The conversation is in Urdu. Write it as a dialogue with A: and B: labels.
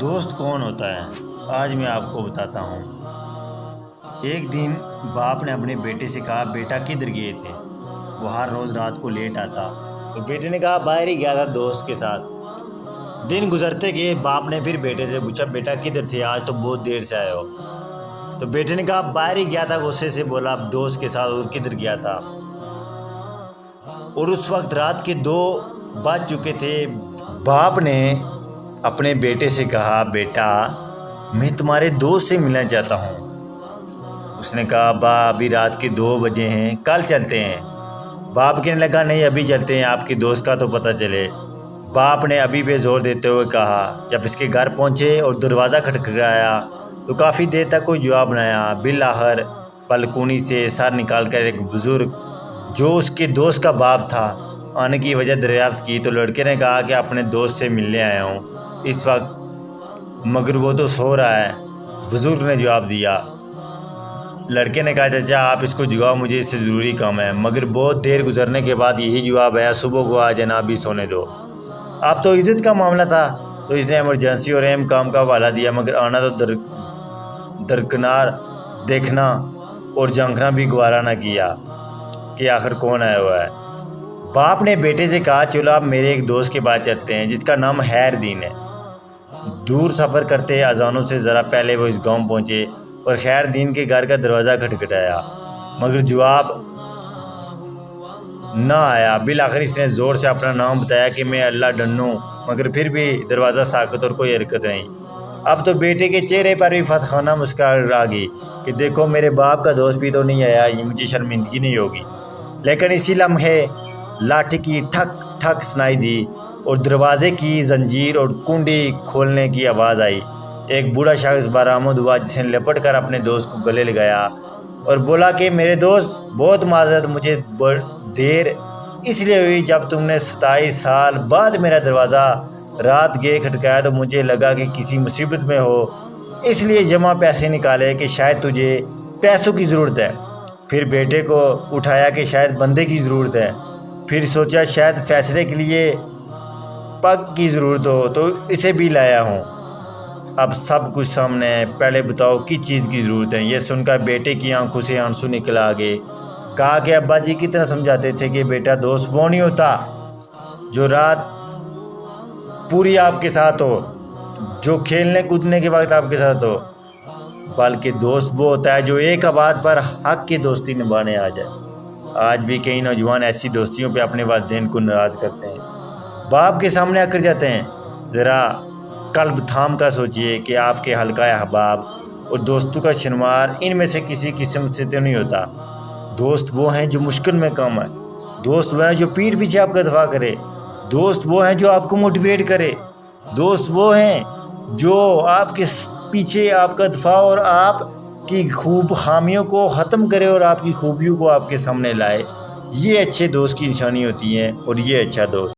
A: دوست کون ہوتا ہے؟ آج میں آپ کو بتاتا ہوں۔ ایک دن باپ نے اپنے بیٹے سے کہا، بیٹا کدھر گئے تھے؟ وہ ہر روز رات کو لیٹ آتا تو بیٹے نے کہا باہر ہی گیا تھا دوست کے ساتھ۔ دن گزرتے گئے، باپ نے پھر بیٹے سے پوچھا، بیٹا کدھر تھے؟ آج تو بہت دیر سے آئے ہو۔ تو بیٹے نے کہا باہر ہی گیا تھا، غصے سے بولا دوست کے ساتھ، اور کدھر گیا تھا؟ اور اس وقت رات کے 2 بج چکے تھے۔ باپ نے اپنے بیٹے سے کہا، بیٹا میں تمہارے دوست سے ملنا چاہتا ہوں۔ اس نے کہا ابا ابھی رات کے 2 بجے ہیں، کل چلتے ہیں۔ باپ کہنے لگا نہیں ابھی چلتے ہیں، آپ کی دوست کا تو پتہ چلے۔ باپ نے ابھی پہ زور دیتے ہوئے کہا۔ جب اس کے گھر پہنچے اور دروازہ کھٹکھٹایا تو کافی دیر تک کوئی جواب نہ آیا۔ بالآخر بلکونی سے سر نکال کر ایک بزرگ جو اس کے دوست کا باپ تھا آنے کی وجہ دریافت کی، تو لڑکے نے کہا کہ اپنے دوست سے ملنے آیا ہوں اس وقت، مگر وہ تو سو رہا ہے۔ بزرگ نے جواب دیا۔ لڑکے نے کہا چچا آپ اس کو جگاؤ، مجھے اس سے ضروری کام ہے، مگر بہت دیر گزرنے کے بعد یہی جواب آیا، صبح کو آ جانا، ابھی سونے دو۔ اب تو عزت کا معاملہ تھا تو اس نے ایمرجنسی اور اہم کام کا حوالہ دیا، مگر آنا تو درکنار دیکھنا اور جھانکنا بھی گوارا نہ کیا کہ آخر کون آیا ہوا ہے۔ باپ نے بیٹے سے کہا چلو اب میرے ایک دوست کے پاس چلتے ہیں جس کا نام خیر دین ہے۔ دور سفر کرتے اذانوں سے ذرا پہلے وہ اس گاؤں پہنچے اور خیر دین کے گھر کا دروازہ کھٹکھٹایا، مگر جواب نہ آیا۔ بالآخر اس نے زور سے اپنا نام بتایا کہ میں اللہ ڈنو، مگر پھر بھی دروازہ ساکت اور کوئی حرکت نہیں۔ اب تو بیٹے کے چہرے پر بھی فتح خانہ مسکراہٹ آ گئی کہ دیکھو میرے باپ کا دوست بھی تو نہیں آیا، یہ مجھے شرمندگی نہیں ہوگی۔ لیکن اسی لمحے لاٹھی کی ٹھک ٹھک سنائی دی اور دروازے کی زنجیر اور کنڈی کھولنے کی آواز آئی۔ ایک بوڑھا شخص برآمد ہوا جس نے لپٹ کر اپنے دوست کو گلے لگایا اور بولا کہ میرے دوست بہت معذرت، مجھے دیر اس لیے ہوئی جب تم نے 27 سال بعد میرا دروازہ رات گئے کھٹکایا تو مجھے لگا کہ کسی مصیبت میں ہو، اس لیے جمع پیسے نکالے کہ شاید تجھے پیسوں کی ضرورت ہے۔ پھر بیٹے کو اٹھایا کہ شاید بندے کی ضرورت ہے، پھر سوچا شاید فیصلے کے لیے پگ کی ضرورت ہو تو اسے بھی لایا ہوں۔ اب سب کچھ سامنے ہے، پہلے بتاؤ کس چیز کی ضرورت ہے؟ یہ سن کر بیٹے کی آنکھوں سے آنسو نکل آگے۔ کہا کہ ابا جی کتنا سمجھاتے تھے کہ بیٹا دوست وہ نہیں ہوتا جو رات پوری آپ کے ساتھ ہو، جو کھیلنے کودنے کے وقت آپ کے ساتھ ہو، بلکہ دوست وہ ہوتا ہے جو ایک آواز پر حق کی دوستی نبھانے آ جائے۔ آج بھی کئی نوجوان ایسی دوستیوں پہ اپنے والدین کو ناراض کرتے ہیں، باپ کے سامنے اکڑ جاتے ہیں۔ ذرا قلب تھام کر سوچئے کہ آپ کے حلقہ احباب اور دوستوں کا شمار ان میں سے کسی قسم سے تو نہیں ہوتا۔ دوست وہ ہیں جو مشکل میں کام آئے، دوست وہ ہیں جو پیٹھ پیچھے آپ کا دفاع کرے، دوست وہ ہیں جو آپ کو موٹیویٹ کرے، دوست وہ ہیں جو آپ کے پیچھے آپ کا دفاع اور آپ کی خوب خامیوں کو ختم کرے اور آپ کی خوبیوں کو آپ کے سامنے لائے۔ یہ اچھے دوست کی نشانی ہوتی ہیں اور یہ اچھا دوست